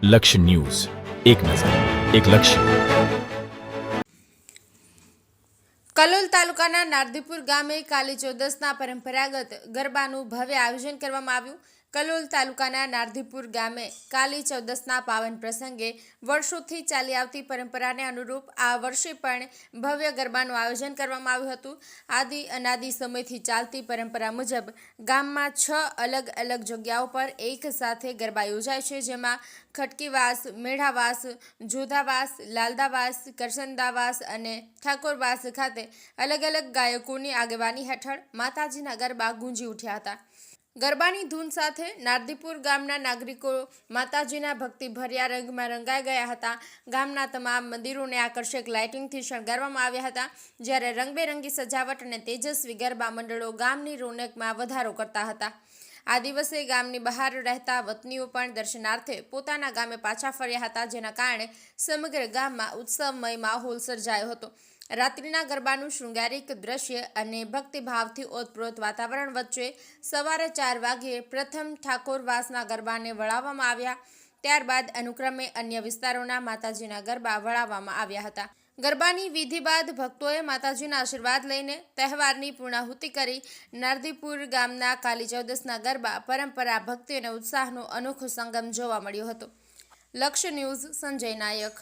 લક્ષ્ય ન્યૂઝ, એક નજર, એક લક્ષ્ય. કલોલ તાલુકાના નારદીપુર ગામે કાલી ચૌદસના પરંપરાગત ગરબાનું ભવ્ય આયોજન કરવામાં આવ્યું. કલોલ તાલુકાના નારદીપુર ગામે કાલી ચૌદસના પાવન પ્રસંગે વર્ષોથી ચાલી આવતી પરંપરાને અનુરૂપ આ વર્ષે પણ ભવ્ય ગરબાનું આયોજન કરવામાં આવ્યું હતું. આદિ અનાદિ સમયથી ચાલતી પરંપરા મુજબ ગામમાં 6 અલગ અલગ જગ્યાઓ પર એક સાથે ગરબા યોજાય છે, જેમાં ખટકીવાસ, મેઢાવાસ, જોધાવાસ, લાલદાવાસ, કરસનદાવાસ અને ઠાકોરવાસ ખાતે અલગ અલગ ગાયકોની આગેવાની હેઠળ માતાજીના ગરબા ગુંજી ઉઠ્યા હતા. ગરબાની ધૂન સાથે નારદીપુર ગામના નાગરિકો માતાજીના ભક્તિભર્યા રંગમાં રંગાઈ ગયા હતા. ગામના તમામ મંદિરોને આકર્ષક લાઇટિંગથી શણગારવામાં આવ્યા હતા, જ્યારે રંગબેરંગી સજાવટ અને તેજસ્વી ગરબા મંડળો ગામની રોનકમાં વધારો કરતા હતા. આ દિવસે ગામની બહાર રહેતા વતનીઓ પણ દર્શનાર્થે પોતાના ગામે પાછા ફર્યા હતા, જેના કારણે સમગ્ર ગામમાં ઉત્સવમય માહોલ સર્જાયો હતો. રાત્રિના ગરબાનું શૃંગારિક દ્રશ્ય અને ભક્તિભાવથી ઓતપ્રોત વાતાવરણ વચ્ચે સવારે 4 વાગ્યે પ્રથમ ઠાકોરવાસના ગરબાને વળાવવામાં આવ્યા. ત્યારબાદ અનુક્રમે અન્ય વિસ્તારોના માતાજીના ગરબા વળાવવામાં આવ્યા હતા. ગરબાની વિધિ બાદ ભક્તોએ માતાજીના આશીર્વાદ લઈને તહેવારની પૂર્ણાહુતિ કરી. નારદીપુર ગામના કાલી ચૌદસના ગરબા પરંપરા, ભક્તિ અને ઉત્સાહનો અનોખો સંગમ જોવા મળ્યો હતો. લક્ષ્ય ન્યૂઝ, સંજય નાયક.